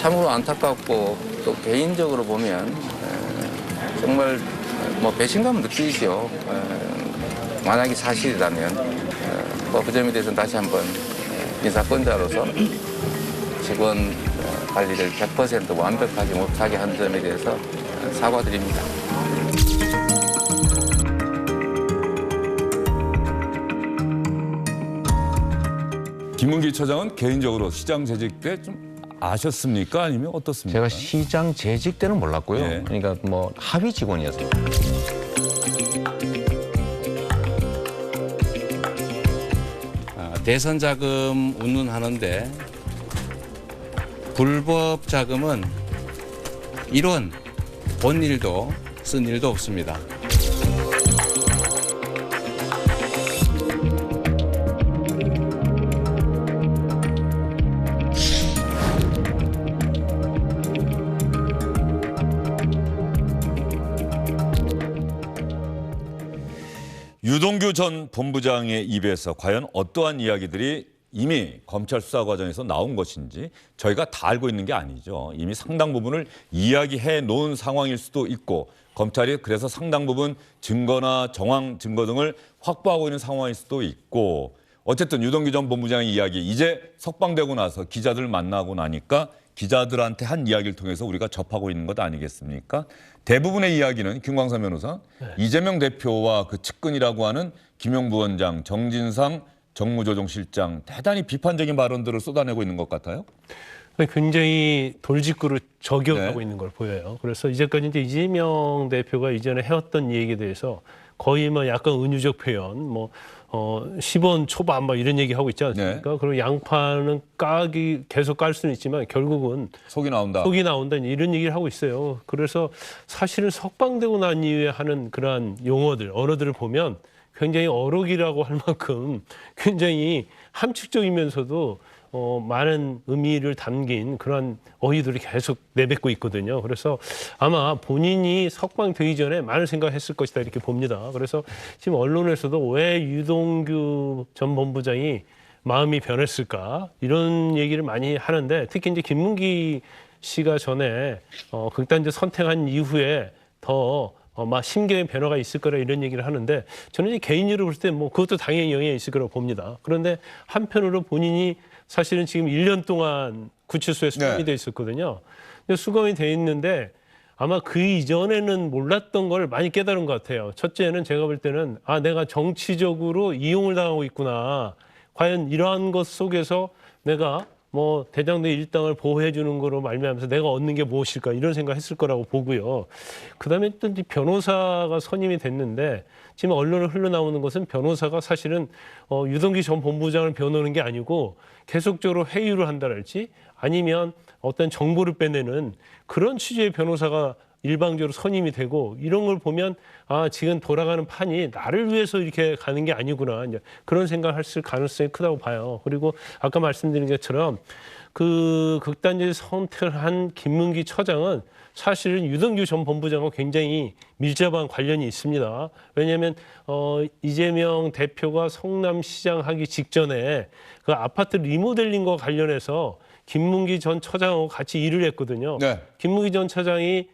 참으로 안타깝고 또 개인적으로 보면 정말 뭐 배신감을 느끼죠. 만약에 사실이라면 그 점에 대해서는 다시 한번 인사권자로서 직원 관리를 100% 완벽하게 못하게 한 점에 대해서 사과드립니다. 김문기 처장은 개인적으로 시장 재직 때 좀 아셨습니까? 아니면 어떻습니까? 제가 시장 재직 때는 몰랐고요. 예. 그러니까 뭐 합의 직원이었어요. 대선 자금 운운하는데 불법 자금은 이런 본 일도 쓴 일도 없습니다. 유동규 전 본부장의 입에서 과연 어떠한 이야기들이 이미 검찰 수사 과정에서 나온 것인지 저희가 다 알고 있는 게 아니죠. 이미 상당 부분을 이야기해 놓은 상황일 수도 있고 검찰이 그래서 상당 부분 증거나 정황 증거 등을 확보하고 있는 상황일 수도 있고 어쨌든 유동규 전 본부장의 이야기 이제 석방되고 나서 기자들 만나고 나니까 기자들한테 한 이야기를 통해서 우리가 접하고 있는 것 아니겠습니까? 대부분의 이야기는 김광삼 변호사, 이재명 대표와 그 측근이라고 하는 김용부 원장, 정진상 정무조정실장 대단히 비판적인 발언들을 쏟아내고 있는 것 같아요. 굉장히 돌직구를 저격하고 있는 걸 보여요. 그래서 이제까지 이제 이재명 대표가 이전에 해왔던 얘기에 대해서 거의 뭐 약간 은유적 표현, 뭐 10원 초반 막 이런 얘기 하고 있지 않습니까? 그리고 양파는 계속 깔 수는 있지만 결국은 속이 나온다. 속이 나온다 이런 얘기를 하고 있어요. 그래서 사실은 석방되고 난 이후에 하는 그러한 용어들, 언어들을 보면 굉장히 어록이라고 할 만큼 굉장히 함축적이면서도 많은 의미를 담긴 그런 어휘들이 계속 내뱉고 있거든요. 그래서 아마 본인이 석방되기 전에 많은 생각했을 것이다 이렇게 봅니다. 그래서 지금 언론에서도 왜 유동규 전 본부장이 마음이 변했을까 이런 얘기를 많이 하는데 특히 이제 김문기 씨가 전에 극단적 선택한 이후에 더 막 심경의 변화가 있을 거라 이런 얘기를 하는데 저는 이제 개인적으로 볼 때 뭐 그것도 당연히 영향이 있을 거라고 봅니다. 그런데 한편으로 본인이 사실은 지금 1년 동안 구치소에 수감이 돼 있었거든요. 근데 수감이 돼 있는데 아마 그 이전에는 몰랐던 걸 많이 깨달은 것 같아요. 첫째는 제가 볼 때는 내가 정치적으로 이용을 당하고 있구나. 과연 이러한 것 속에서 내가 뭐 대장동 일당을 보호해 주는 거로 말미암아서 내가 얻는 게 무엇일까 이런 생각했을 거라고 보고요. 그다음에 또 변호사가 선임이 됐는데 지금 언론에 흘러나오는 것은 변호사가 사실은 유동규 전 본부장을 변호하는 게 아니고 계속적으로 회유를 한다랄지 아니면 어떤 정보를 빼내는 그런 취지의 변호사가 일방적으로 선임이 되고 이런 걸 보면 지금 돌아가는 판이 나를 위해서 이렇게 가는 게 아니구나 이제 그런 생각을 했을 가능성이 크다고 봐요. 그리고 아까 말씀드린 것처럼 그 극단적 선택을 한 김문기 처장은 사실은 유동규 전 본부장과 굉장히 밀접한 관련이 있습니다. 왜냐하면 이재명 대표가 성남시장 하기 직전에 그 아파트 리모델링과 관련해서 김문기 전 처장하고 같이 일을 했거든요. 네. 김문기 전 처장이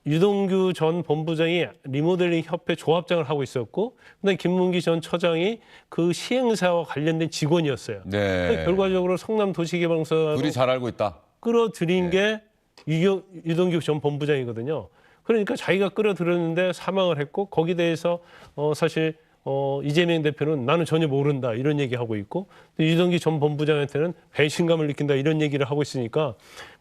유동규 전 본부장이 리모델링 협회 조합장을 하고 있었고, 그다음에 김문기 전 처장이 그 시행사와 관련된 직원이었어요. 네. 결과적으로 성남도시개발공사로 둘이 잘 알고 있다. 끌어들인 게 유동규 전 본부장이거든요. 그러니까 자기가 끌어들였는데 사망을 했고 거기에 대해서 사실 이재명 대표는 나는 전혀 모른다 이런 얘기하고 있고 또 유동규 전 본부장한테는 배신감을 느낀다 이런 얘기를 하고 있으니까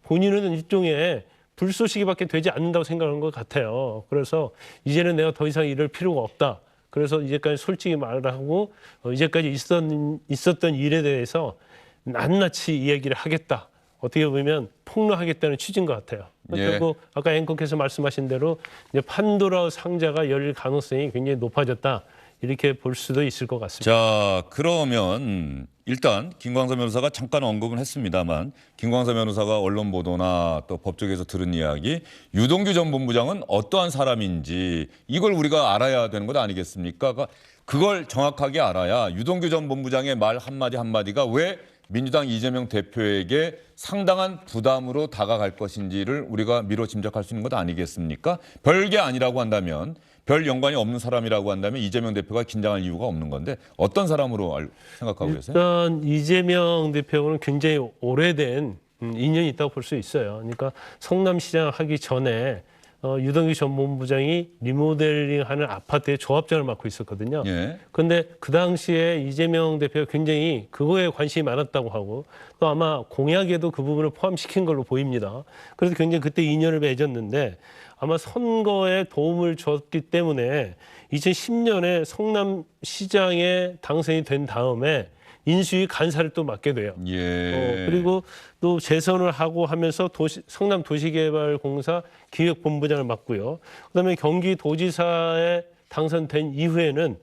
본인은 일종의 불쏘시개밖에 되지 않는다고 생각하는 것 같아요. 그래서 이제는 내가 더 이상 이럴 필요가 없다. 그래서 이제까지 솔직히 말하고 이제까지 있었던 일에 대해서 낱낱이 이야기를 하겠다. 어떻게 보면 폭로하겠다는 취지인 것 같아요. 결국 아까 앵커께서 말씀하신 대로 이제 판도라 상자가 열릴 가능성이 굉장히 높아졌다. 이렇게 볼 수도 있을 것 같습니다. 자, 그러면 일단 김광삼 변호사가 잠깐 언급은 했습니다만 김광삼 변호사가 언론 보도나 또 법조계에서 들은 이야기 유동규 전 본부장은 어떠한 사람인지 이걸 우리가 알아야 되는 것 아니겠습니까? 그걸 정확하게 알아야 유동규 전 본부장의 말 한마디 한마디가 왜 민주당 이재명 대표에게 상당한 부담으로 다가갈 것인지를 우리가 미뤄 짐작할 수 있는 것 아니겠습니까? 별게 아니라고 한다면, 별 연관이 없는 사람이라고 한다면 이재명 대표가 긴장할 이유가 없는 건데 어떤 사람으로 생각하고 계세요? 일단 이재명 대표는 굉장히 오래된 인연이 있다고 볼 수 있어요. 그러니까 성남시장 하기 전에 유동규 전 본부장이 리모델링하는 아파트의 조합장을 맡고 있었거든요. 예. 그런데 그 당시에 이재명 대표가 굉장히 그거에 관심이 많았다고 하고 또 아마 공약에도 그 부분을 포함시킨 걸로 보입니다. 그래서 굉장히 그때 인연을 맺었는데 아마 선거에 도움을 줬기 때문에 2010년에 성남시장에 당선이 된 다음에 인수위 간사를 또 맡게 돼요. 예. 그리고 또 재선을 하고 하면서 성남도시개발공사 기획본부장을 맡고요. 그다음에 경기도지사에 당선된 이후에는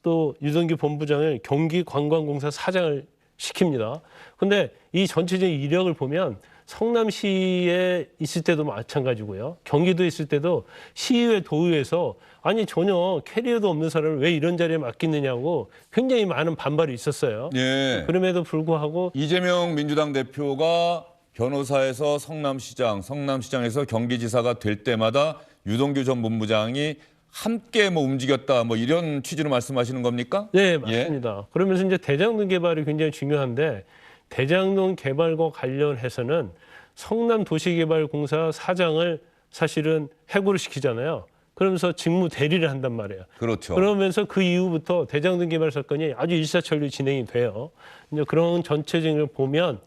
또 유동규 본부장을 경기관광공사 사장을 시킵니다. 그런데 이 전체적인 이력을 보면 성남시에 있을 때도 마찬가지고요. 경기도에 있을 때도 시의회 도의회에서 아니 전혀 캐리어도 없는 사람을 왜 이런 자리에 맡기느냐고 굉장히 많은 반발이 있었어요. 예. 그럼에도 불구하고 이재명 민주당 대표가 변호사에서 성남시장에서 경기지사가 될 때마다 유동규 전 본부장이 함께 뭐 움직였다 뭐 이런 취지로 말씀하시는 겁니까? 네, 맞습니다. 그러면서 이제 대장동 개발이 굉장히 중요한데 대장동 개발과 관련해서는 성남도시개발공사 사장을 사실은 해고를 시키잖아요. 그러면서 직무 대리를 한단 말이에요. 그렇죠. 그러면서 그 이후부터 대장동 개발 사건이 아주 일사천리 진행이 돼요. 이제 그런 전체적인 걸 보면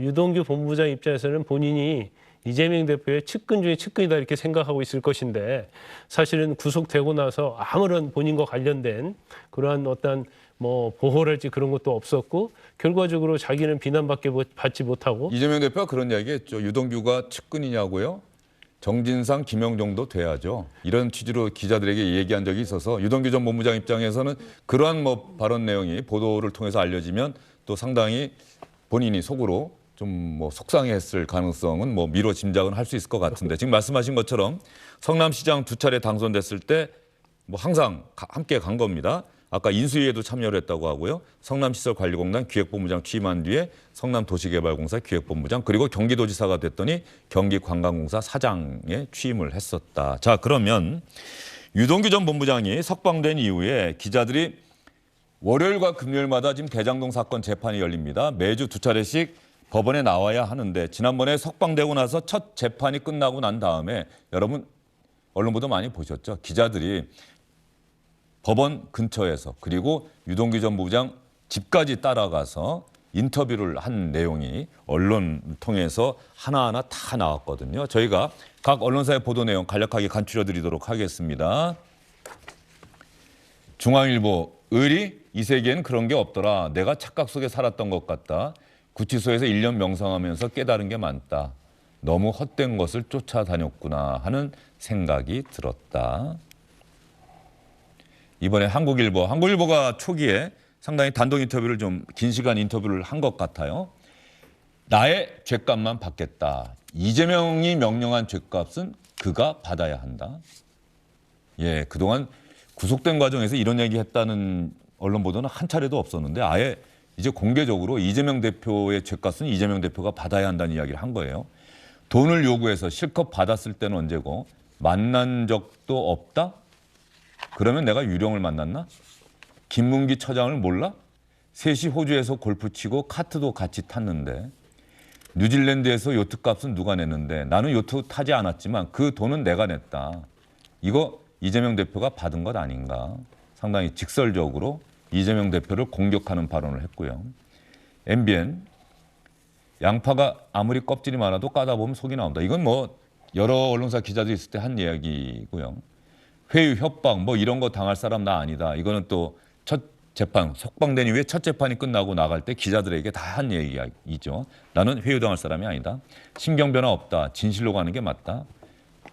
유동규 본부장 입장에서는 본인이 이재명 대표의 측근 중에 측근이다 이렇게 생각하고 있을 것인데 사실은 구속되고 나서 아무런 본인과 관련된 그러한 어떤 뭐 보호랄지 그런 것도 없었고 결과적으로 자기는 비난받지 못하고 이재명 대표가 그런 이야기했죠. 유동규가 측근이냐고요? 정진상, 김영정도 돼야죠. 이런 취지로 기자들에게 얘기한 적이 있어서 유동규 전 본부장 입장에서는 그러한 뭐 발언 내용이 보도를 통해서 알려지면 또 상당히 본인이 속으로 좀 뭐 속상했을 가능성은 뭐 미뤄 짐작은 할 수 있을 것 같은데 지금 말씀하신 것처럼 성남시장 2차례 당선됐을 때 뭐 항상 함께 간 겁니다. 아까 인수위에도 참여를 했다고 하고요. 성남시설관리공단 기획본부장 취임한 뒤에 성남도시개발공사 기획본부장 그리고 경기도지사가 됐더니 경기관광공사 사장에 취임을 했었다. 자, 그러면 유동규 전 본부장이 석방된 이후에 기자들이 월요일과 금요일마다 지금 대장동 사건 재판이 열립니다. 매주 2차례씩 법원에 나와야 하는데 지난번에 석방되고 나서 첫 재판이 끝나고 난 다음에 여러분 언론 보도 많이 보셨죠? 기자들이 법원 근처에서 그리고 유동규 전 부부장 집까지 따라가서 인터뷰를 한 내용이 언론 통해서 하나하나 다 나왔거든요. 저희가 각 언론사의 보도 내용 간략하게 간추려 드리도록 하겠습니다. 중앙일보, 의리? 이 세계엔 그런 게 없더라. 내가 착각 속에 살았던 것 같다. 구치소에서 1년 명상하면서 깨달은 게 많다. 너무 헛된 것을 쫓아다녔구나 하는 생각이 들었다. 이번에 한국일보가 초기에 상당히 단독 인터뷰를 좀 긴 시간 인터뷰를 한 것 같아요. 나의 죗값만 받겠다. 이재명이 명령한 죗값은 그가 받아야 한다. 예, 그동안 구속된 과정에서 이런 얘기했다는 언론 보도는 한 차례도 없었는데 아예 이제 공개적으로 이재명 대표의 죗값은 이재명 대표가 받아야 한다는 이야기를 한 거예요. 돈을 요구해서 실컷 받았을 때는 언제고 만난 적도 없다? 그러면 내가 유령을 만났나? 김문기 처장을 몰라? 셋이 호주에서 골프 치고 카트도 같이 탔는데 뉴질랜드에서 요트 값은 누가 냈는데 나는 요트 타지 않았지만 그 돈은 내가 냈다. 이거 이재명 대표가 받은 것 아닌가? 상당히 직설적으로 이재명 대표를 공격하는 발언을 했고요. MBN 양파가 아무리 껍질이 많아도 까다 보면 속이 나온다. 이건 뭐 여러 언론사 기자들이 있을 때 한 이야기고요. 회유, 협박 뭐 이런 거 당할 사람 나 아니다. 이거는 또 첫 재판, 석방된 이후에 첫 재판이 끝나고 나갈 때 기자들에게 다 한 얘기이죠. 나는 회유당할 사람이 아니다. 신경 변화 없다. 진실로 가는 게 맞다.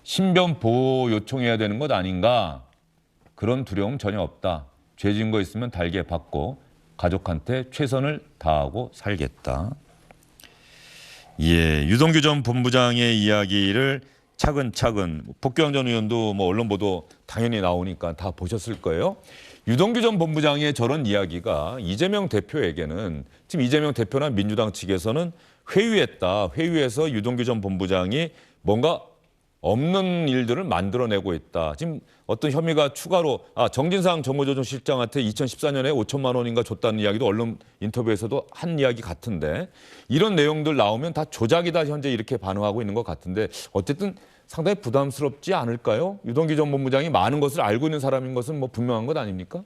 신변 보호 요청해야 되는 것 아닌가. 그런 두려움 전혀 없다. 죄 지은 거 있으면 달게 받고 가족한테 최선을 다하고 살겠다. 예, 유동규 전 본부장의 이야기를 차근차근 복귀왕 전 의원도 뭐 언론 보도 당연히 나오니까 다 보셨을 거예요. 유동규 전 본부장의 저런 이야기가 이재명 대표에게는 지금 이재명 대표나 민주당 측에서는 회유했다. 회유해서 유동규 전 본부장이 뭔가 없는 일들을 만들어내고 있다. 지금 어떤 혐의가 추가로 정진상 정무조정실장한테 2014년에 5천만 원인가 줬다는 이야기도 언론 인터뷰에서도 한 이야기 같은데 이런 내용들 나오면 다 조작이다 현재 이렇게 반응하고 있는 것 같은데 어쨌든 상당히 부담스럽지 않을까요? 유동규 전 본부장이 많은 것을 알고 있는 사람인 것은 뭐 분명한 것 아닙니까?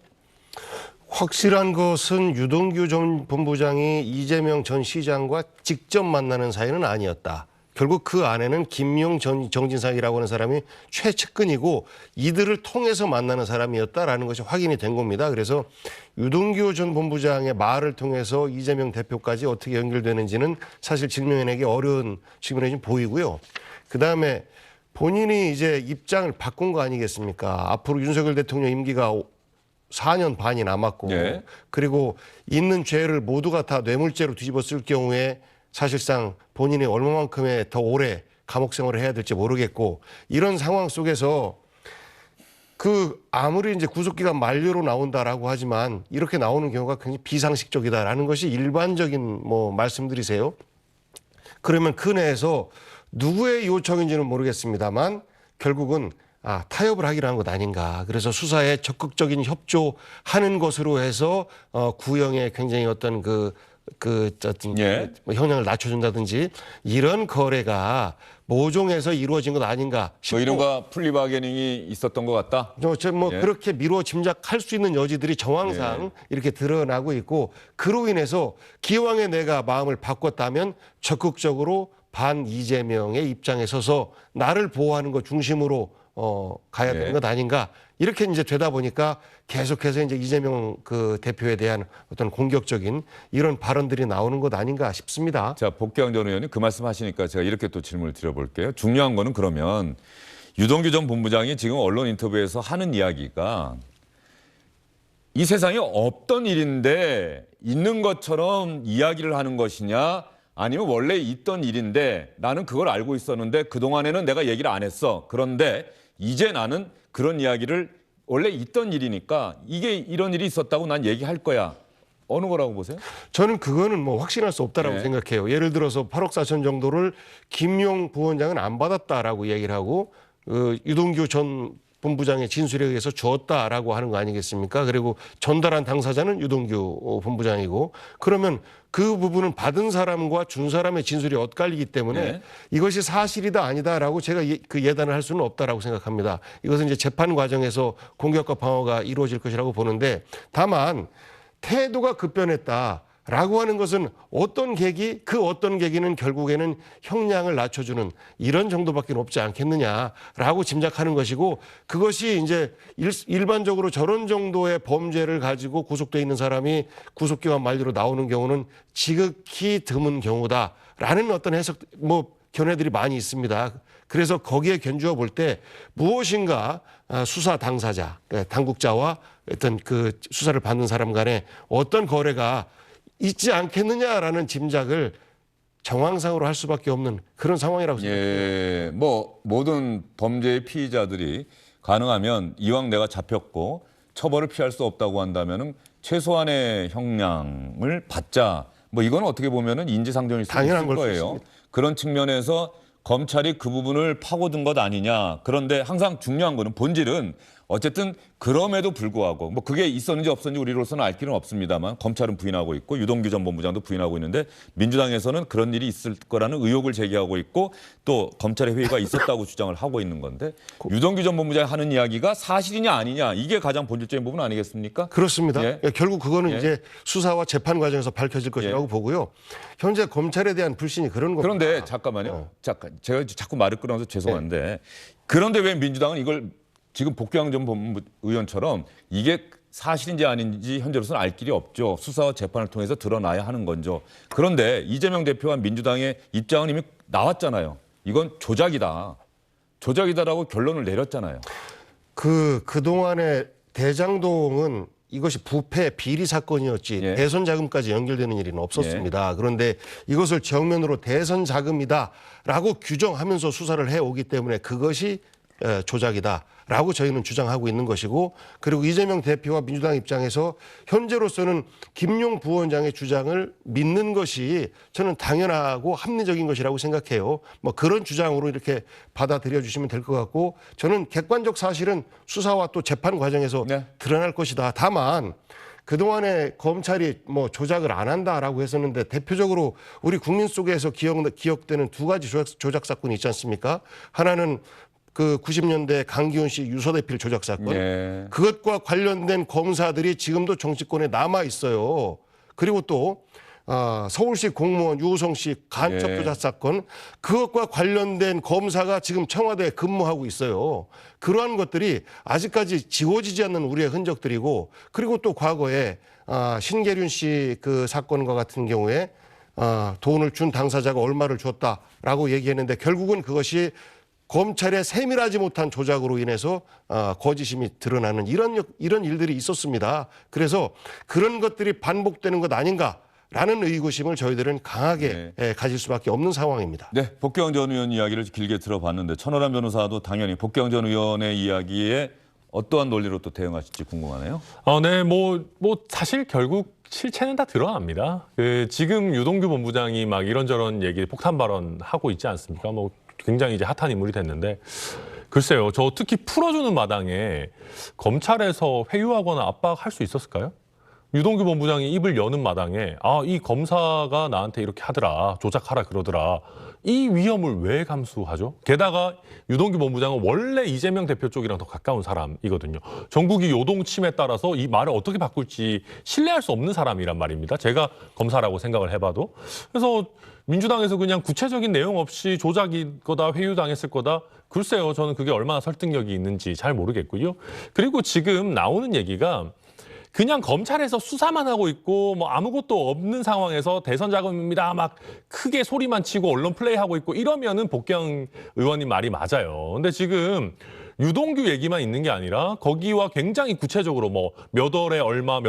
확실한 것은 유동규 전 본부장이 이재명 전 시장과 직접 만나는 사이는 아니었다. 결국 그 안에는 김용 정진상이라고 하는 사람이 최측근이고 이들을 통해서 만나는 사람이었다라는 것이 확인이 된 겁니다. 그래서 유동규 전 본부장의 말을 통해서 이재명 대표까지 어떻게 연결되는지는 사실 증명해내기 어려운 측면이 좀 보이고요. 그다음에 본인이 이제 입장을 바꾼 거 아니겠습니까? 앞으로 윤석열 대통령 임기가 4년 반이 남았고 네. 그리고 있는 죄를 모두가 다 뇌물죄로 뒤집어 쓸 경우에 사실상 본인이 얼마만큼의 더 오래 감옥 생활을 해야 될지 모르겠고 이런 상황 속에서 그 아무리 이제 구속기간 만료로 나온다라고 하지만 이렇게 나오는 경우가 굉장히 비상식적이다라는 것이 일반적인 뭐 말씀들이세요. 그러면 그 내에서 누구의 요청인지는 모르겠습니다만 결국은 타협을 하기로 한 것 아닌가. 그래서 수사에 적극적인 협조하는 것으로 해서 구형에 굉장히 어떤 예. 뭐 형량을 낮춰준다든지 이런 거래가 모종에서 이루어진 것 아닌가 싶고 뭐 이른바 플리바게닝이 있었던 것 같다. 예. 그렇게 미루어 짐작할 수 있는 여지들이 정황상 이렇게 드러나고 있고 그로 인해서 기왕에 내가 마음을 바꿨다면 적극적으로 반 이재명의 입장에 서서 나를 보호하는 것 중심으로 가야 되는 것 아닌가 이렇게 이제 되다 보니까 계속해서 이제 이재명 그 대표에 대한 어떤 공격적인 이런 발언들이 나오는 것 아닌가 싶습니다. 자, 복귀왕 전 의원님 그 말씀 하시니까 제가 이렇게 또 질문을 드려볼게요. 중요한 거는 그러면 유동규 전 본부장이 지금 언론 인터뷰에서 하는 이야기가 이 세상에 없던 일인데 있는 것처럼 이야기를 하는 것이냐 아니면 원래 있던 일인데 나는 그걸 알고 있었는데 그동안에는 내가 얘기를 안 했어. 그런데 이제 나는 그런 이야기를 원래 있던 일이니까 이게 이런 일이 있었다고 난 얘기할 거야. 어느 거라고 보세요? 저는 그거는 뭐 확신할 수 없다라고 네. 생각해요. 예를 들어서 8억 4천 정도를 김용 부원장은 안 받았다라고 얘기를 하고 유동규 전 본부장의 진술에 의해서 주었다라고 하는 거 아니겠습니까? 그리고 전달한 당사자는 유동규 본부장이고 그러면 그 부분은 받은 사람과 준 사람의 진술이 엇갈리기 때문에 네. 이것이 사실이다 아니다라고 제가 그 예단을 할 수는 없다라고 생각합니다. 이것은 이제 재판 과정에서 공격과 방어가 이루어질 것이라고 보는데 다만 태도가 급변했다라고 하는 것은 어떤 계기는 결국에는 형량을 낮춰주는 이런 정도밖에 없지 않겠느냐라고 짐작하는 것이고 그것이 이제 일반적으로 저런 정도의 범죄를 가지고 구속돼 있는 사람이 구속기간 만료로 나오는 경우는 지극히 드문 경우다라는 어떤 해석 견해들이 많이 있습니다. 그래서 거기에 견주어 볼 때 무엇인가 수사 당사자, 당국자와 어떤 그 수사를 받는 사람 간에 어떤 거래가 있지 않겠느냐라는 짐작을 정황상으로 할 수밖에 없는 그런 상황이라고 생각해요. 예, 뭐 모든 범죄의 피의자들이 가능하면 이왕 내가 잡혔고 처벌을 피할 수 없다고 한다면은 최소한의 형량을 받자. 뭐 이건 어떻게 보면은 인지상정일 수 당연한 있을 걸수 거예요. 있습니다. 그런 측면에서 검찰이 그 부분을 파고든 것 아니냐. 그런데 항상 중요한 거는 본질은 어쨌든 그럼에도 불구하고 뭐 그게 있었는지 없었는지 우리로서는 알 길은 없습니다만 검찰은 부인하고 있고 유동규 전 본부장도 부인하고 있는데 민주당에서는 그런 일이 있을 거라는 의혹을 제기하고 있고 또 검찰의 회의가 있었다고 주장을 하고 있는 건데 유동규 전 본부장이 하는 이야기가 사실이냐 아니냐 이게 가장 본질적인 부분 아니겠습니까? 그렇습니다. 예. 결국 그거는 예. 이제 수사와 재판 과정에서 밝혀질 것이라고 보고요. 현재 검찰에 대한 불신이 그런 겁니다. 그런데 잠깐만요. 잠깐 제가 자꾸 말을 끊어서 죄송한데 그런데 왜 민주당은 이걸 지금 복귀왕 전 의원처럼 이게 사실인지 아닌지 현재로서는 알 길이 없죠. 수사와 재판을 통해서 드러나야 하는 건죠. 그런데 이재명 대표와 민주당의 입장은 이미 나왔잖아요. 이건 조작이다. 조작이다라고 결론을 내렸잖아요. 그동안의 대장동은 이것이 부패 비리 사건이었지 예. 대선 자금까지 연결되는 일은 없었습니다. 그런데 이것을 정면으로 대선 자금이다라고 규정하면서 수사를 해오기 때문에 그것이 조작이다라고 저희는 주장하고 있는 것이고, 그리고 이재명 대표와 민주당 입장에서 현재로서는 김용 부원장의 주장을 믿는 것이 저는 당연하고 합리적인 것이라고 생각해요. 뭐 그런 주장으로 이렇게 받아들여 주시면 될 것 같고, 저는 객관적 사실은 수사와 또 재판 과정에서 네. 드러날 것이다. 다만 그동안에 검찰이 뭐 조작을 안 한다라고 했었는데, 대표적으로 우리 국민 속에서 기억되는 두 가지 조작 사건이 있지 않습니까? 하나는 그 90년대 강기훈 씨 유서대필 조작 사건. 예. 그것과 관련된 검사들이 지금도 정치권에 남아 있어요. 그리고 또 서울시 공무원 유호성 씨 간첩 예. 조작 사건, 그것과 관련된 검사가 지금 청와대에 근무하고 있어요. 그러한 것들이 아직까지 지워지지 않는 우리의 흔적들이고, 그리고 또 과거에 신계륜 씨 그 사건과 같은 경우에 돈을 준 당사자가 얼마를 줬다라고 얘기했는데, 결국은 그것이 검찰의 세밀하지 못한 조작으로 인해서 거짓임이 드러나는 이런 일들이 있었습니다. 그래서 그런 것들이 반복되는 것 아닌가 라는 의구심을 저희들은 강하게 가질 수밖에 없는 상황입니다. 네, 복경 전 의원 이야기를 길게 들어봤는데 천하람 변호사도 당연히 복경 전 의원의 이야기에 어떠한 논리로 또 대응하실지 궁금하네요. 네, 뭐 사실 결국 실체는 다 드러납니다. 지금 유동규 본부장이 막 이런저런 얘기, 폭탄 발언 하고 있지 않습니까? 뭐 굉장히 이제 핫한 인물이 됐는데, 글쎄요, 저 특히 풀어주는 마당에 검찰에서 회유하거나 압박할 수 있었을까요? 유동규 본부장이 입을 여는 마당에 이 검사가 나한테 이렇게 하더라, 조작하라 그러더라, 이 위험을 왜 감수하죠? 게다가 유동규 본부장은 원래 이재명 대표 쪽이랑 더 가까운 사람이거든요. 전국이 요동침에 따라서 이 말을 어떻게 바꿀지 신뢰할 수 없는 사람이란 말입니다. 제가 검사라고 생각을 해봐도. 그래서 민주당에서 그냥 구체적인 내용 없이 조작일 거다, 회유당했을 거다, 글쎄요, 저는 그게 얼마나 설득력이 있는지 잘 모르겠고요. 그리고 지금 나오는 얘기가 그냥 검찰에서 수사만 하고 있고 뭐 아무것도 없는 상황에서 대선 자금입니다 막 크게 소리만 치고 언론 플레이하고 있고 이러면은 복경 의원님 말이 맞아요. 근데 지금 유동규 얘기만 있는 게 아니라 거기와 굉장히 구체적으로 뭐 몇 월에 얼마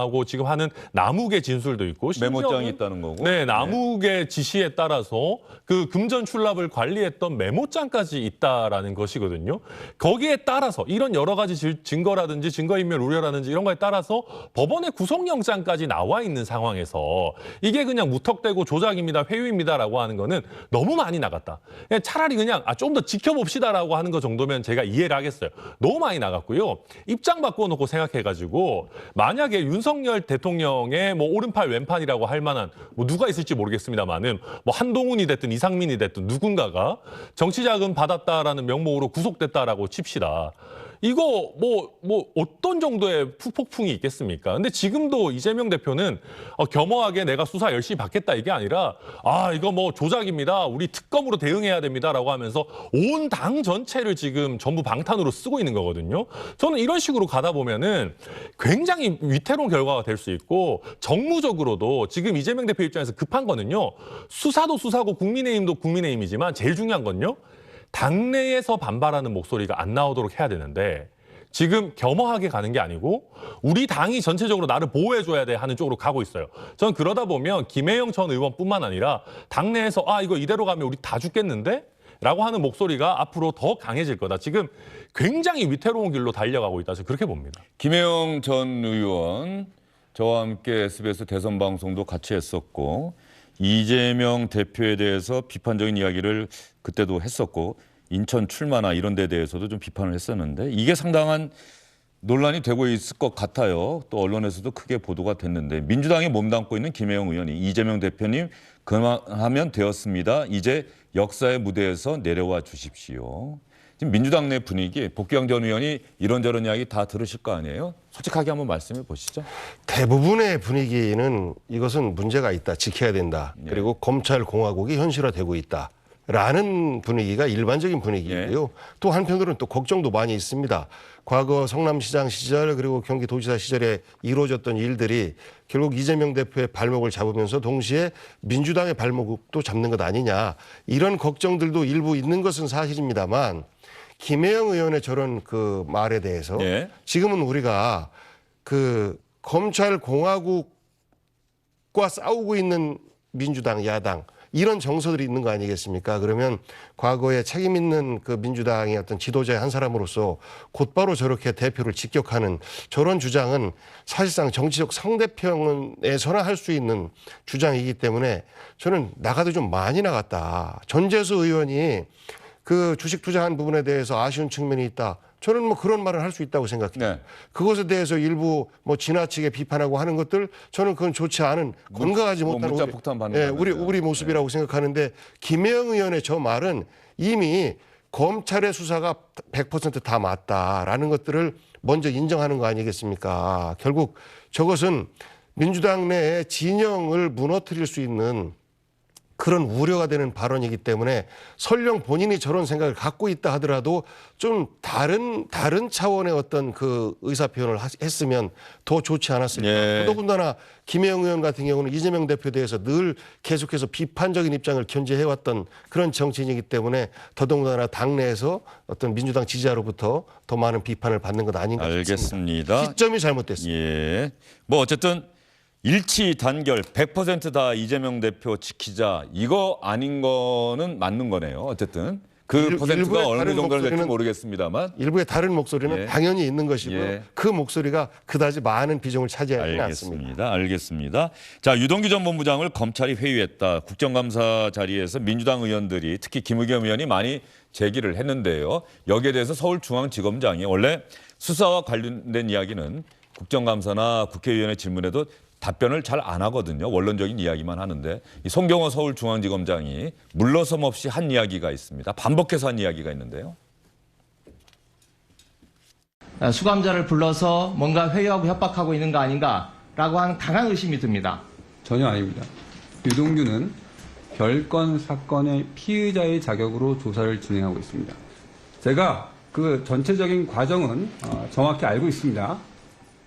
하고 지금 하는 남욱의 진술도 있고, 메모장이 있다는 거고. 네, 남욱의 지시에 따라서 그 금전 출납을 관리했던 메모장까지 있다라는 것이거든요. 거기에 따라서 이런 여러 가지 증거라든지 증거인멸 우려라든지 이런 거에 따라서 법원의 구속영장까지 나와 있는 상황에서 이게 그냥 무턱대고 조작입니다, 회유입니다라고 하는 거는 너무 많이 나갔다. 차라리 그냥 좀 더 지켜봅시다라고 하는 거 정도면 제가 이해를 하겠어요. 너무 많이 나갔고요. 입장 바꿔놓고 생각해가지고 만약에 윤석열 대통령의 뭐 오른팔 왼팔이라고 할 만한 뭐 누가 있을지 모르겠습니다만은 뭐 한동훈이 됐든 이상민이 됐든 누군가가 정치자금 받았다라는 명목으로 구속됐다라고 칩시다. 이거 뭐 어떤 정도의 후폭풍이 있겠습니까? 근데 지금도 이재명 대표는 겸허하게 내가 수사 열심히 받겠다 이게 아니라 이거 뭐 조작입니다, 우리 특검으로 대응해야 됩니다라고 하면서 온 당 전체를 지금 전부 방탄으로 쓰고 있는 거거든요. 저는 이런 식으로 가다 보면은 굉장히 위태로운 결과가 될 수 있고, 정무적으로도 지금 이재명 대표 입장에서 급한 거는요, 수사도 수사고 국민의힘도 국민의힘이지만 제일 중요한 건요, 당내에서 반발하는 목소리가 안 나오도록 해야 되는데 지금 겸허하게 가는 게 아니고 우리 당이 전체적으로 나를 보호해줘야 돼 하는 쪽으로 가고 있어요. 저는 그러다 보면 김혜영 전 의원뿐만 아니라 당내에서 이거 이대로 가면 우리 다 죽겠는데? 라고 하는 목소리가 앞으로 더 강해질 거다. 지금 굉장히 위태로운 길로 달려가고 있다. 저는 그렇게 봅니다. 김혜영 전 의원, 저와 함께 SBS 대선 방송도 같이 했었고 이재명 대표에 대해서 비판적인 이야기를 그때도 했었고 인천 출마나 이런 데 대해서도 좀 비판을 했었는데 이게 상당한 논란이 되고 있을 것 같아요. 또 언론에서도 크게 보도가 됐는데 민주당에 몸담고 있는 김혜영 의원이 이재명 대표님 그만하면 되었습니다. 이제 역사의 무대에서 내려와 주십시오. 지금 민주당 내 분위기, 복경 전 의원이 이런저런 이야기 다 들으실 거 아니에요? 솔직하게 한번 말씀해 보시죠. 대부분의 분위기는 이것은 문제가 있다, 지켜야 된다. 그리고 검찰 공화국이 현실화되고 있다. 라는 분위기가 일반적인 분위기이고요. 또 한편으로는 또 걱정도 많이 있습니다. 과거 성남시장 시절 그리고 경기도지사 시절에 이루어졌던 일들이 결국 이재명 대표의 발목을 잡으면서 동시에 민주당의 발목도 잡는 것 아니냐. 이런 걱정들도 일부 있는 것은 사실입니다만 김혜영 의원의 저런 그 말에 대해서 지금은 우리가 그 검찰 공화국과 싸우고 있는 민주당, 야당 이런 정서들이 있는 거 아니겠습니까? 그러면 과거에 책임 있는 그 민주당의 어떤 지도자의 한 사람으로서 곧바로 저렇게 대표를 직격하는 저런 주장은 사실상 정치적 상대편에서나 할 수 있는 주장이기 때문에 저는 나가도 좀 많이 나갔다. 전재수 의원이 그 주식 투자한 부분에 대해서 아쉬운 측면이 있다. 저는 뭐 그런 말을 할 수 있다고 생각해요. 네. 그것에 대해서 일부 뭐 지나치게 비판하고 하는 것들 저는 그건 좋지 않은 건강하지 뭐 못한 문자 폭탄 받는 예, 거면서요. 우리 모습이라고 생각하는데 김혜영 의원의 저 말은 이미 검찰의 수사가 100%다 맞다라는 것들을 먼저 인정하는 거 아니겠습니까? 결국 저것은 민주당 내의 진영을 무너뜨릴 수 있는 그런 우려가 되는 발언이기 때문에 설령 본인이 저런 생각을 갖고 있다 하더라도 좀 다른 차원의 어떤 그 의사 표현을 했으면 더 좋지 않았을까. 예. 더군다나 김혜영 의원 같은 경우는 이재명 대표에 대해서 늘 계속해서 비판적인 입장을 견지해왔던 그런 정치인이기 때문에 더더군다나 당내에서 어떤 민주당 지지자로부터 더 많은 비판을 받는 것 아닌가 싶습니다. 알겠습니다. 시점이 잘못됐습니다. 예. 뭐 어쨌든 일치 단결 100%다 이재명 대표 지키자 이거 아닌 거는 맞는 거네요. 어쨌든 그 퍼센트가 일부의 어느 다른 정도는 될지 목소리는 모르겠습니다만 일부의 다른 목소리는 예. 당연히 있는 것이고요. 예. 그 목소리가 그다지 많은 비중을 차지하지는 않습니다. 알겠습니다. 자, 유동규 전 본부장을 검찰이 회유했다. 국정감사 자리에서 민주당 의원들이 특히 김의겸 의원이 많이 제기를 했는데요. 여기에 대해서 서울중앙지검장이 원래 수사와 관련된 이야기는 국정감사나 국회의원의 질문에도 답변을 잘 안 하거든요. 원론적인 이야기만 하는데 이 송경호 서울중앙지검장이 물러섬 없이 한 이야기가 있습니다. 반복해서 한 이야기가 있는데요. 수감자를 불러서 뭔가 회유하고 협박하고 있는 거 아닌가라고 하는 강한 의심이 듭니다. 전혀 아닙니다. 유동규는 별건 사건의 피의자의 자격으로 조사를 진행하고 있습니다. 제가 그 전체적인 과정은 정확히 알고 있습니다.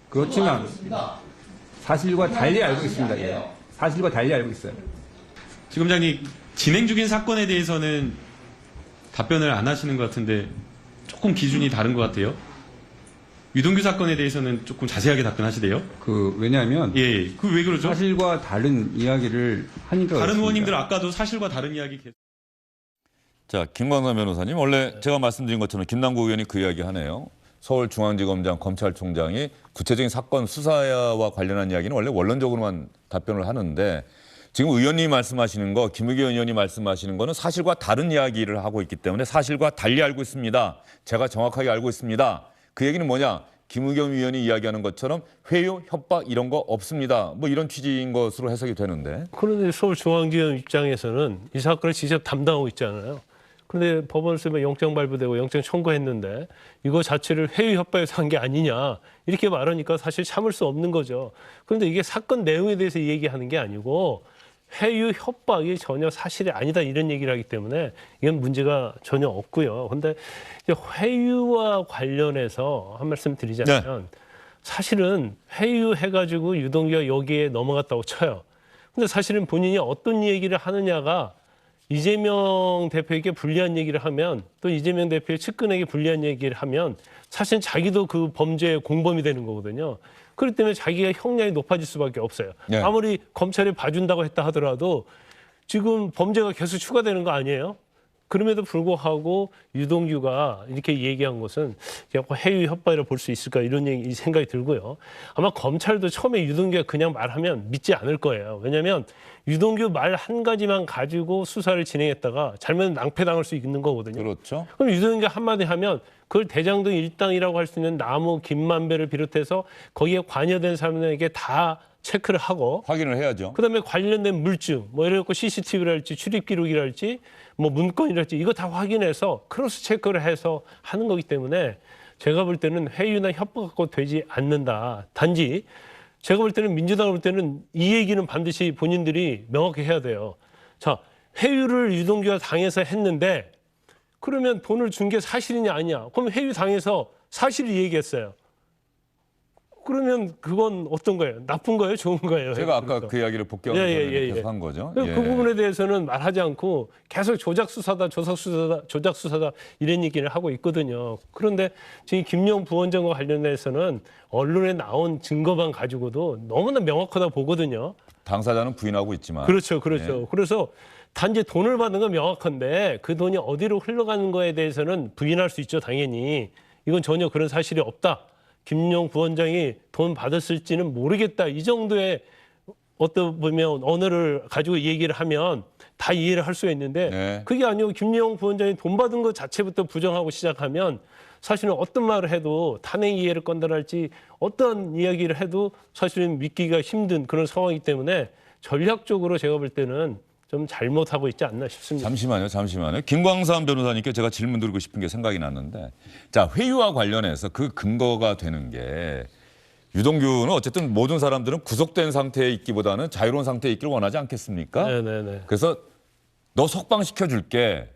그렇지만 사실과 달리 알고 있습니다. 예. 사실과 달리 알고 있어요. 지검장님, 진행 중인 사건에 대해서는 답변을 안 하시는 것 같은데 조금 기준이 다른 것 같아요. 유동규 사건에 대해서는 조금 자세하게 답변하시대요. 왜냐하면 예, 그 왜 그러죠? 사실과 다른 이야기를 하니까 다른 그렇습니다. 의원님들 아까도 사실과 다른 이야기 계속. 자, 김광삼 변호사님, 원래 제가 말씀드린 것처럼 김남국 의원이 그 이야기 하네요. 서울중앙지검장 검찰총장이 구체적인 사건 수사와 관련한 이야기는 원래 원론적으로만 답변을 하는데 지금 의원님이 말씀하시는 거, 김의겸 의원이 말씀하시는 거는 사실과 다른 이야기를 하고 있기 때문에 사실과 달리 알고 있습니다. 제가 정확하게 알고 있습니다. 그 얘기는 뭐냐? 김의겸 의원이 이야기하는 것처럼 회유, 협박 이런 거 없습니다. 뭐 이런 취지인 것으로 해석이 되는데. 그런데 서울중앙지검 입장에서는 이 사건을 직접 담당하고 있잖아요. 그런데 법원에서 영장 발부되고 영장 청구했는데 이거 자체를 회유 협박에서 한 게 아니냐 이렇게 말하니까 사실 참을 수 없는 거죠. 그런데 이게 사건 내용에 대해서 얘기하는 게 아니고 회유 협박이 전혀 사실이 아니다 이런 얘기를 하기 때문에 이건 문제가 전혀 없고요. 그런데 회유와 관련해서 한 말씀 드리자면 사실은 회유해가지고 유동규가 여기에 넘어갔다고 쳐요. 근데 사실은 본인이 어떤 얘기를 하느냐가 이재명 대표에게 불리한 얘기를 하면 또 이재명 대표의 측근에게 불리한 얘기를 하면 사실 자기도 그 범죄의 공범이 되는 거거든요. 그렇기 때문에 자기가 형량이 높아질 수밖에 없어요. 네. 아무리 검찰이 봐준다고 했다 하더라도 지금 범죄가 계속 추가되는 거 아니에요? 그럼에도 불구하고 유동규가 이렇게 얘기한 것은 회유 협박이라고 볼 수 있을까 이런 생각이 들고요. 아마 검찰도 처음에 유동규가 그냥 말하면 믿지 않을 거예요. 왜냐하면 유동규 말 한 가지만 가지고 수사를 진행했다가 잘못하면 낭패당할 수 있는 거거든요. 그렇죠. 그럼 유동규가 한마디 하면 그걸 대장동 일당이라고 할 수 있는 나무, 김만배를 비롯해서 거기에 관여된 사람들에게 다 체크를 하고 확인을 해야죠. 그다음에 관련된 물증, 뭐 이래갖고 CCTV랄지 출입 기록이랄지 뭐 문건이랄지 이거 다 확인해서 크로스 체크를 해서 하는 거기 때문에 제가 볼 때는 회유나 협박 갖고 되지 않는다. 단지 제가 볼 때는 민주당을 볼 때는 이 얘기는 반드시 본인들이 명확히 해야 돼요. 자, 회유를 유동규가 당해서 했는데 그러면 돈을 준 게 사실이냐 아니냐. 그럼 회유 당해서 사실을 얘기했어요. 그러면 그건 어떤 거예요? 나쁜 거예요? 좋은 거예요? 제가 아까 그 이야기를 복귀하면서 계속 한 거죠. 그 부분에 대해서는 말하지 않고 계속 조작 수사다, 조작 수사다 이런 얘기를 하고 있거든요. 그런데 지금 김용 부원장과 관련해서는 언론에 나온 증거만 가지고도 너무나 명확하다 보거든요. 당사자는 부인하고 있지만. 그렇죠. 그래서 단지 돈을 받은 건 명확한데 그 돈이 어디로 흘러가는 거에 대해서는 부인할 수 있죠. 당연히. 이건 전혀 그런 사실이 없다. 김용 부원장이 돈 받았을지는 모르겠다. 이 정도의 어떤 보면 언어를 가지고 얘기를 하면 다 이해를 할 수가 있는데 네. 그게 아니고 김용 부원장이 돈 받은 것 자체부터 부정하고 시작하면 사실은 어떤 말을 해도 탄핵 이해를 건달할지 어떤 이야기를 해도 사실은 믿기가 힘든 그런 상황이기 때문에 전략적으로 제가 볼 때는 좀 잘못하고 있지 않나 싶습니다. 잠시만요. 김광삼 변호사님께 제가 질문 드리고 싶은 게 생각이 났는데, 자, 회유와 관련해서 그 근거가 되는 게 유동규는 어쨌든 모든 사람들은 구속된 상태에 있기보다는 자유로운 상태에 있기를 원하지 않겠습니까? 네네네. 그래서 너 석방시켜 줄게.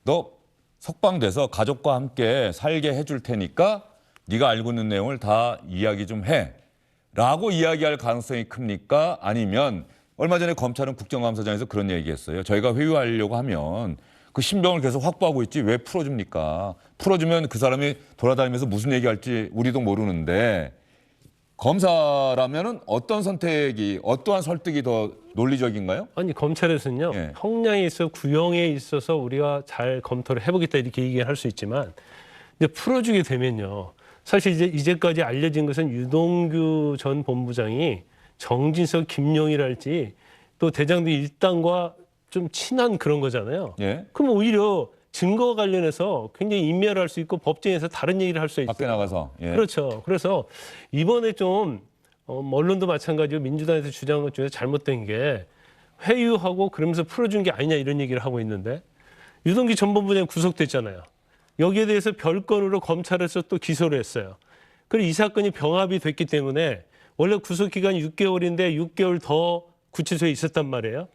너 석방돼서 가족과 함께 살게 해줄 테니까 네가 알고 있는 내용을 다 이야기 좀 해. 라고 이야기할 가능성이 큽니까? 아니면 얼마 전에 검찰은 국정감사장에서 그런 얘기했어요. 저희가 회유하려고 하면 그 신병을 계속 확보하고 있지 왜 풀어줍니까? 풀어주면 그 사람이 돌아다니면서 무슨 얘기할지 우리도 모르는데 검사라면은 어떤 선택이 어떠한 설득이 더 논리적인가요? 아니 검찰에서는요. 예. 형량에 있어 구형에 있어서 우리가 잘 검토를 해보겠다 이렇게 얘기를 할 수 있지만 이제 풀어주게 되면요. 사실 이제까지 알려진 것은 유동규 전 본부장이 정진석, 김용이랄지 또 대장동 일당과 좀 친한 그런 거잖아요. 예. 그럼 오히려 증거 관련해서 굉장히 인멸할 수 있고 법정에서 다른 얘기를 할 수 있어요. 밖에 나가서. 예. 그렇죠. 그래서 이번에 좀 언론도 마찬가지고 민주당에서 주장한 것 중에 잘못된 게 회유하고 그러면서 풀어준 게 아니냐 이런 얘기를 하고 있는데 유동규 전 본부장이 구속됐잖아요. 여기에 대해서 별건으로 검찰에서 또 기소를 했어요. 그리고 이 사건이 병합이 됐기 때문에 원래 구속기간이 6개월인데 6개월 더 구치소에 있었단 말이에요.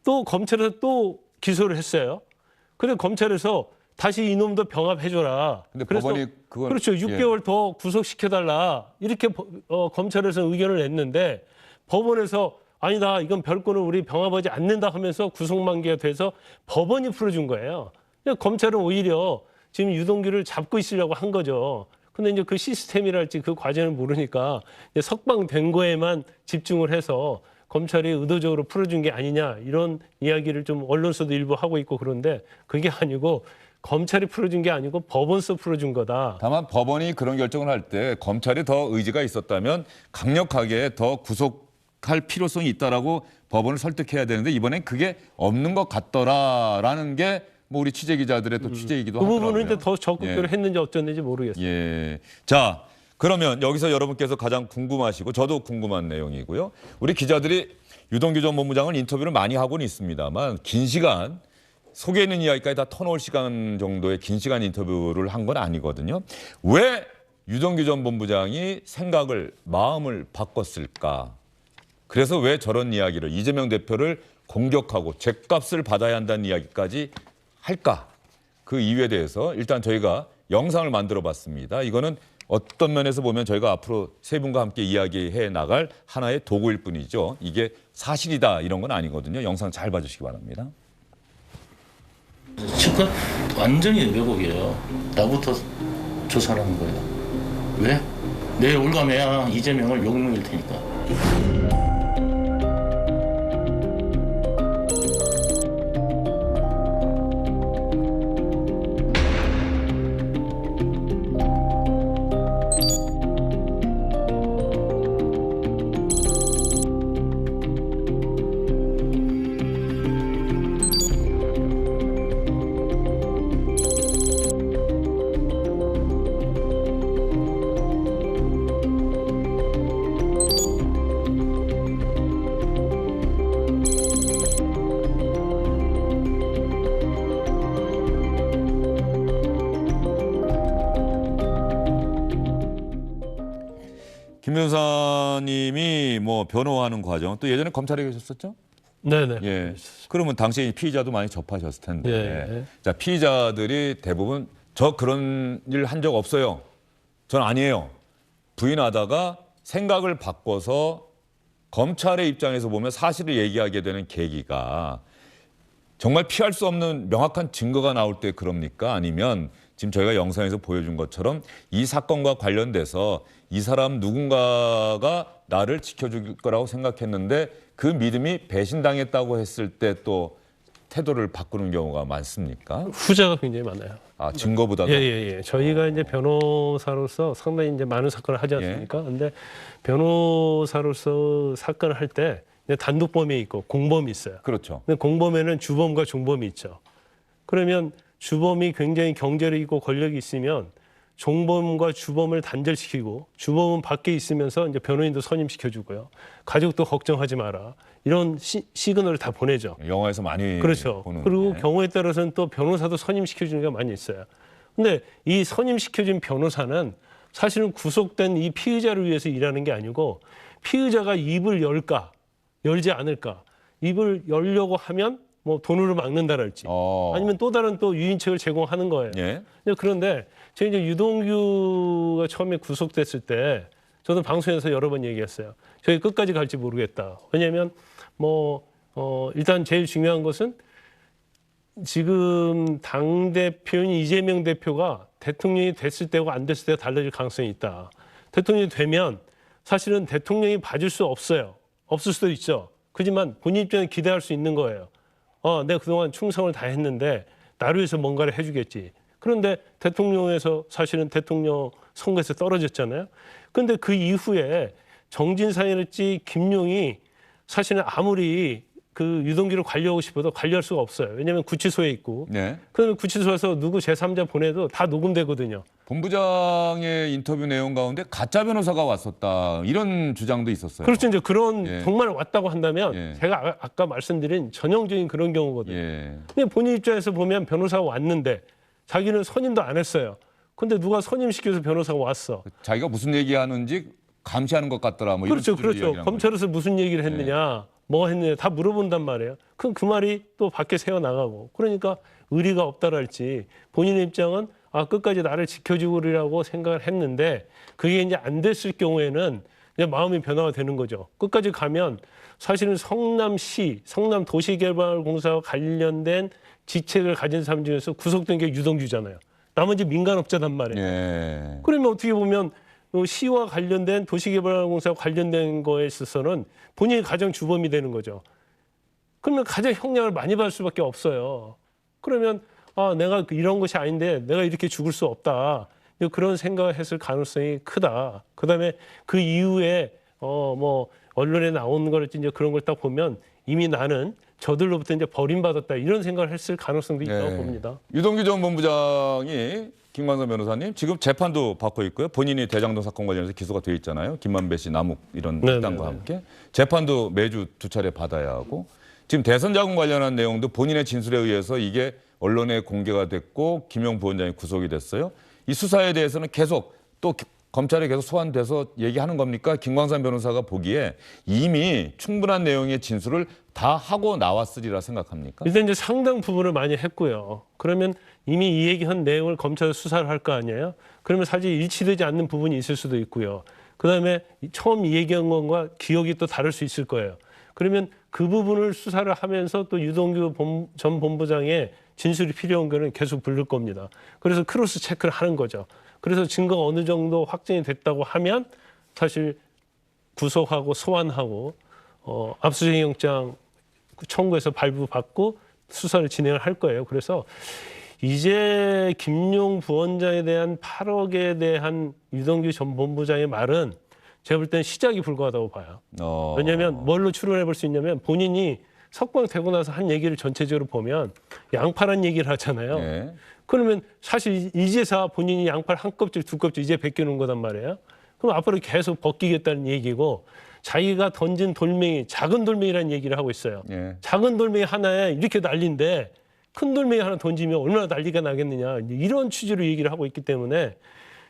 또 검찰에서 또 기소를 했어요. 그래서 검찰에서 다시 이놈도 병합해줘라. 근데 그래서 법원이 그건 그렇죠. 6개월 더 구속시켜달라. 이렇게 검찰에서 의견을 냈는데 법원에서 아니다. 이건 별건을 우리 병합하지 않는다 하면서 구속만기가 돼서 법원이 풀어준 거예요. 그러니까 검찰은 오히려 지금 유동규를 잡고 있으려고 한 거죠. 근데 이제 그 시스템이랄지 그 과정을 모르니까 이제 석방된 거에만 집중을 해서 검찰이 의도적으로 풀어준 게 아니냐 이런 이야기를 좀 언론서도 일부 하고 있고 그런데 그게 아니고 검찰이 풀어준 게 아니고 법원서 풀어준 거다. 다만 법원이 그런 결정을 할 때 검찰이 더 의지가 있었다면 강력하게 더 구속할 필요성이 있다라고 법원을 설득해야 되는데 이번엔 그게 없는 것 같더라라는 게 뭐 우리 취재 기자들의 또 취재이기도 그 하더라고요. 부분은 이제 더 적극적으로 했는지 어쩐지 모르겠어요. 예. 자, 그러면 여기서 여러분께서 가장 궁금하시고 저도 궁금한 내용이고요. 우리 기자들이 유동규 전 본부장을 인터뷰를 많이 하고는 있습니다만 긴 시간 속에 있는 이야기까지 다 터놓을 시간 정도의 긴 시간 인터뷰를 한 건 아니거든요. 왜 유동규 전 본부장이 마음을 바꿨을까? 그래서 왜 저런 이야기를 이재명 대표를 공격하고 죗값을 받아야 한다는 이야기까지 할까? 그 이유에 대해서 일단 저희가 영상을 만들어 봤습니다. 이거는 어떤 면에서 보면 저희가 앞으로 세 분과 함께 이야기해 나갈 하나의 도구일 뿐이죠. 이게 사실이다 이런 건 아니거든요. 영상 잘 봐주시기 바랍니다. 즉각 완전히 왜곡이에요. 나부터 조사하는 거예요. 왜? 내일 올가매야 이재명을 욕먹일 테니까. 김 변호사님이 뭐 변호하는 과정 또 예전에 검찰에 계셨었죠? 네네. 예. 그러면 당시 피의자도 많이 접하셨을 텐데. 예. 자, 피의자들이 대부분 저 그런 일 한 적 없어요. 전 아니에요. 부인하다가 생각을 바꿔서 검찰의 입장에서 보면 사실을 얘기하게 되는 계기가 정말 피할 수 없는 명확한 증거가 나올 때 그럽니까? 아니면 지금 저희가 영상에서 보여준 것처럼 이 사건과 관련돼서 이 사람 누군가가 나를 지켜줄 거라고 생각했는데 그 믿음이 배신당했다고 했을 때 또 태도를 바꾸는 경우가 많습니까? 후자가 굉장히 많아요. 아, 증거보다도? 예. 저희가 이제 변호사로서 상당히 이제 많은 사건을 하지 않습니까? 근데 변호사로서 사건을 할 때 단독범이 있고 공범이 있어요. 그렇죠. 근데 공범에는 주범과 중범이 있죠. 그러면 주범이 굉장히 경제력이 있고 권력이 있으면 종범과 주범을 단절시키고 주범은 밖에 있으면서 이제 변호인도 선임시켜주고요. 가족도 걱정하지 마라. 이런 시그널을 다 보내죠. 영화에서 많이 그렇죠. 보는. 그리고 경우에 따라서는 또 변호사도 선임시켜주는 게 많이 있어요. 근데 이 선임시켜준 변호사는 사실은 구속된 이 피의자를 위해서 일하는 게 아니고 피의자가 입을 열까 열지 않을까 입을 열려고 하면 뭐 돈으로 막는다랄지 아니면 또 다른 또 유인책을 제공하는 거예요. 예. 그런데 제가 이제 유동규가 처음에 구속됐을 때 저도 방송에서 여러 번 얘기했어요. 저희 끝까지 갈지 모르겠다. 왜냐하면 일단 제일 중요한 것은 지금 당대표인 이재명 대표가 대통령이 됐을 때와 안 됐을 때가 달라질 가능성이 있다. 대통령이 되면 사실은 대통령이 봐줄 수 없어요. 없을 수도 있죠. 그렇지만 본인 입장에 기대할 수 있는 거예요. 내가 그동안 충성을 다했는데 나를 위해서 뭔가를 해주겠지. 그런데 대통령에서 사실은 대통령 선거에서 떨어졌잖아요. 그런데 그 이후에 정진상이랄지 김용이 사실은 아무리 그 유동규를 관리하고 싶어도 관리할 수가 없어요. 왜냐하면 구치소에 있고. 네. 그러면 구치소에서 누구 제3자 보내도 다 녹음되거든요. 본부장의 인터뷰 내용 가운데 가짜 변호사가 왔었다 이런 주장도 있었어요. 그렇죠. 이제 그런 예. 정말 왔다고 한다면 예. 제가 아까 말씀드린 전형적인 그런 경우거든요. 예. 근데 본인 입장에서 보면 변호사가 왔는데 자기는 선임도 안 했어요. 근데 누가 선임시켜서 변호사가 왔어. 자기가 무슨 얘기하는지 감시하는 것 같더라. 뭐 그렇죠. 이런 그렇죠. 검찰에서 무슨 얘기를 했느냐, 뭐 했느냐 다 물어본단 말이에요. 그럼 그 말이 또 밖에 새어나가고. 그러니까 의리가 없다랄지 본인의 입장은 끝까지 나를 지켜주리라고 생각을 했는데 그게 이제 안 됐을 경우에는 이제 마음이 변화가 되는 거죠. 끝까지 가면 사실은 성남시, 성남도시개발공사와 관련된 지책을 가진 사람 중에서 구속된 게 유동규잖아요. 나머지 민간업자단 말이에요. 예. 그러면 어떻게 보면 시와 관련된 도시개발공사와 관련된 거에 있어서는 본인이 가장 주범이 되는 거죠. 그러면 가장 형량을 많이 받을 수밖에 없어요. 그러면 내가 이런 것이 아닌데 내가 이렇게 죽을 수 없다. 그런 생각을 했을 가능성이 크다. 그다음에 그 이후에 언론에 나오는 거랄지 이제 그런 걸 딱 보면 이미 나는 저들로부터 이제 버림받았다 이런 생각을 했을 가능성도 있다고 봅니다. 유동규 전 본부장이 김광선 변호사님 지금 재판도 받고 있고요. 본인이 대장동 사건 관련해서 기소가 돼 있잖아요. 김만배 씨, 남욱 이런 일당과 함께 재판도 매주 2차례 받아야 하고 지금 대선 자금 관련한 내용도 본인의 진술에 의해서 이게 언론에 공개가 됐고 김용 부원장이 구속이 됐어요. 이 수사에 대해서는 계속 또 검찰에 계속 소환돼서 얘기하는 겁니까? 김광선 변호사가 보기에 이미 충분한 내용의 진술을 다 하고 나왔으리라 생각합니까? 일단 이제 상당 부분을 많이 했고요. 그러면 이미 이 얘기한 내용을 검찰에서 수사를 할 거 아니에요? 그러면 사실 일치되지 않는 부분이 있을 수도 있고요. 그다음에 처음 이 얘기한 것과 기억이 또 다를 수 있을 거예요. 그러면 그 부분을 수사를 하면서 또 유동규 전 본부장의 진술이 필요한 거는 계속 부를 겁니다. 그래서 크로스 체크를 하는 거죠. 그래서 증거가 어느 정도 확정이 됐다고 하면 사실 구속하고 소환하고 압수수색영장 청구해서 발부받고 수사를 진행을 할 거예요. 그래서 이제 김용 부원장에 대한 8억에 대한 유동규 전 본부장의 말은 제가 볼 때는 시작이 불과하다고 봐요. 왜냐하면 뭘로 추론해 볼 수 있냐면 본인이 석방되고 나서 한 얘기를 전체적으로 보면 양파란 얘기를 하잖아요. 네. 그러면 사실 이제서 본인이 양파를 한 껍질, 두 껍질 이제 벗겨놓은 거단 말이에요. 그럼 앞으로 계속 벗기겠다는 얘기고 자기가 던진 돌멩이, 작은 돌멩이라는 얘기를 하고 있어요. 네. 작은 돌멩이 하나에 이렇게 난리인데 큰 돌멩이 하나 던지면 얼마나 난리가 나겠느냐. 이런 취지로 얘기를 하고 있기 때문에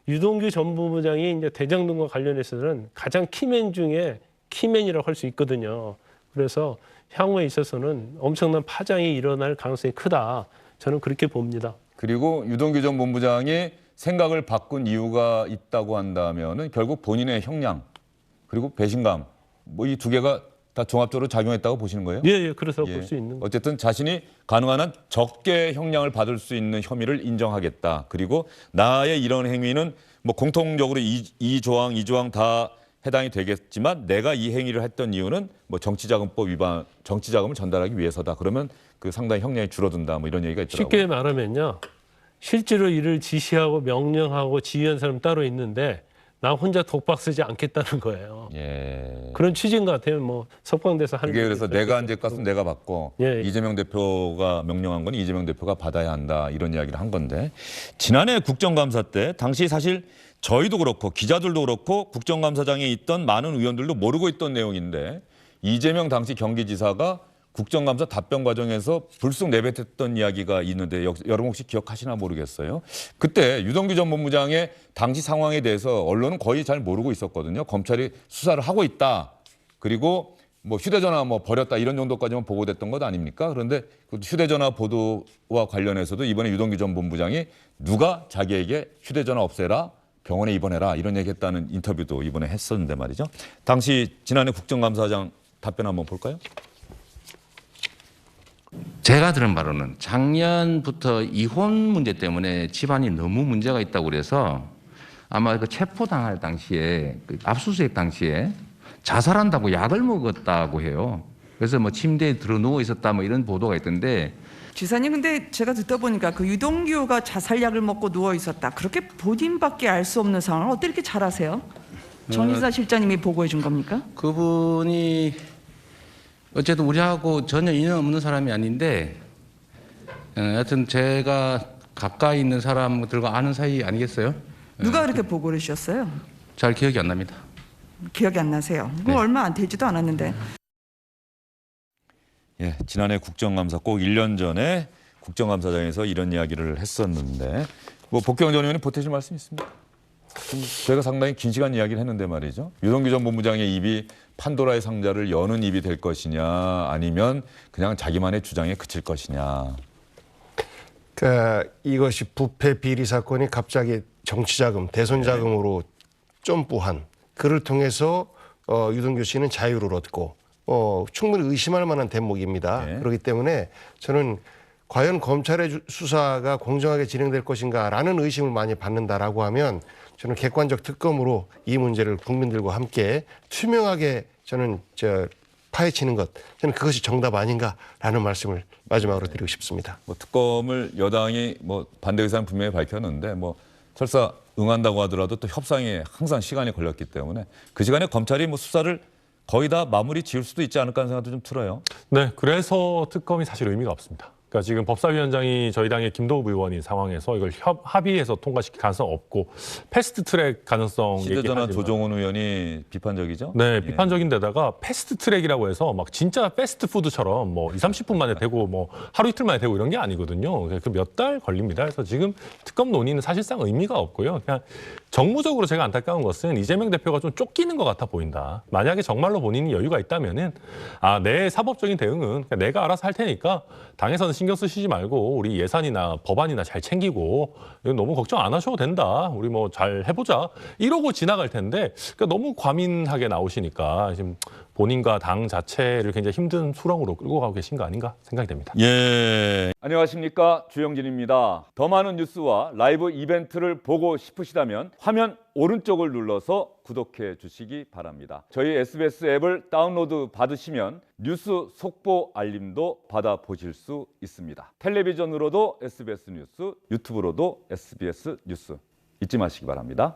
유동규 전 본부장이 이제 대장동과 관련해서는 가장 키맨 중에 키맨이라고 할 수 있거든요. 그래서 향후에 있어서는 엄청난 파장이 일어날 가능성이 크다. 저는 그렇게 봅니다. 그리고 유동규 전 본부장이 생각을 바꾼 이유가 있다고 한다면은 결국 본인의 형량 그리고 배신감 뭐 이 두 개가 다 종합적으로 작용했다고 보시는 거예요? 예, 그래서 예. 볼 수 있는. 어쨌든 자신이 가능한 한 적게 형량을 받을 수 있는 혐의를 인정하겠다. 그리고 나의 이런 행위는 뭐 공통적으로 이 조항 다 해당이 되겠지만 내가 이 행위를 했던 이유는 뭐 정치자금법 위반, 정치자금을 전달하기 위해서다. 그러면 그 상당히 형량이 줄어든다. 뭐 이런 얘기가 있더라고요. 쉽게 말하면요. 실제로 이를 지시하고 명령하고 지휘한 사람 따로 있는데 나 혼자 독박 쓰지 않겠다는 거예요. 예. 그런 취지인 것 같아요. 뭐 석방돼서 하는. 그게 그래서 내가 한 죄값은 내가 받고 예. 이재명 대표가 명령한 건 이재명 대표가 받아야 한다 이런 이야기를 한 건데 지난해 국정감사 때 당시 사실 저희도 그렇고 기자들도 그렇고 국정감사장에 있던 많은 의원들도 모르고 있던 내용인데 이재명 당시 경기지사가 국정감사 답변 과정에서 불쑥 내뱉었던 이야기가 있는데 여러분 혹시 기억하시나 모르겠어요. 그때 유동규 전 본부장의 당시 상황에 대해서 언론은 거의 잘 모르고 있었거든요. 검찰이 수사를 하고 있다. 그리고 뭐 휴대전화 뭐 버렸다 이런 정도까지만 보고됐던 것 아닙니까? 그런데 그 휴대전화 보도와 관련해서도 이번에 유동규 전 본부장이 누가 자기에게 휴대전화 없애라, 병원에 입원해라 이런 얘기했다는 인터뷰도 이번에 했었는데 말이죠. 당시 지난해 국정감사장 답변 한번 볼까요? 제가 들은 바로는 작년부터 이혼 문제 때문에 집안이 너무 문제가 있다고 그래서 아마 그 체포당할 당시에 그 압수수색 당시에 자살한다고 약을 먹었다고 해요. 그래서 뭐 침대에 들어 누워 있었다 뭐 이런 보도가 있던데. 지사님, 근데 제가 듣다 보니까 그 유동규가 자살약을 먹고 누워 있었다. 그렇게 본인밖에 알 수 없는 상황을 어떻게 이렇게 잘 아세요? 정의사 실장님이 보고해 준 겁니까? 그분이 어쨌든 우리하고 전혀 인연 없는 사람이 아닌데 하여튼 제가 가까이 있는 사람들과 아는 사이 아니겠어요? 누가 그렇게 보고를 주셨어요? 잘 기억이 안 납니다. 기억이 안 나세요? 그거 네. 얼마 안 되지도 않았는데. 예, 지난해 국정감사 꼭 1년 전에 국정감사장에서 이런 이야기를 했었는데 뭐 복경 전 의원님 보태실 말씀 있습니까? 제가 상당히 긴 시간 이야기를 했는데 말이죠. 유동규 전 본부장의 입이 판도라의 상자를 여는 입이 될 것이냐 아니면 그냥 자기만의 주장에 그칠 것이냐. 이것이 부패 비리 사건이 갑자기 정치자금, 대선 자금으로 점프한 그를 통해서 유동규 씨는 자유를 얻고 충분히 의심할 만한 대목입니다. 네. 그렇기 때문에 저는 과연 검찰의 수사가 공정하게 진행될 것인가라는 의심을 많이 받는다라고 하면 저는 객관적 특검으로 이 문제를 국민들과 함께 투명하게 저는 파헤치는 것, 저는 그것이 정답 아닌가라는 말씀을 마지막으로 드리고 싶습니다. 뭐 특검을 여당이 뭐 반대 의사는 분명히 밝혔는데 뭐 설사 응한다고 하더라도 또 협상에 항상 시간이 걸렸기 때문에 그 시간에 검찰이 뭐 수사를 거의 다 마무리 지을 수도 있지 않을까 하는 생각도 좀 들어요. 네, 그래서 특검이 사실 의미가 없습니다. 그러니까 지금 법사위원장이 저희 당의 김도읍 의원인 상황에서 이걸 합의해서 통과시킬 가능성 없고 패스트트랙 가능성 휴대전화 얘기하지만 조정훈 의원이 비판적이죠? 네, 예. 비판적인데다가 패스트트랙이라고 해서 막 진짜 패스트푸드처럼 뭐 20-30분 만에 되고 뭐 하루 이틀 만에 되고 이런 게 아니거든요. 그 몇 달 걸립니다. 그래서 지금 특검 논의는 사실상 의미가 없고요. 그냥 정무적으로 제가 안타까운 것은 이재명 대표가 좀 쫓기는 것 같아 보인다. 만약에 정말로 본인이 여유가 있다면은 내 사법적인 대응은 그냥 내가 알아서 할 테니까 당에서는 신경 쓰시지 말고 우리 예산이나 법안이나 잘 챙기고 이건 너무 걱정 안 하셔도 된다. 우리 뭐 잘 해보자. 이러고 지나갈 텐데 그러니까 너무 과민하게 나오시니까 지금 본인과 당 자체를 굉장히 힘든 수렁으로 끌고 가고 계신 거 아닌가 생각이 됩니다. 예. 안녕하십니까, 주영진입니다. 더 많은 뉴스와 라이브 이벤트를 보고 싶으시다면 화면 오른쪽을 눌러서 구독해 주시기 바랍니다. 저희 SBS 앱을 다운로드 받으시면 뉴스 속보 알림도 받아보실 수 있습니다. 텔레비전으로도 SBS 뉴스, 유튜브로도 SBS 뉴스 잊지 마시기 바랍니다.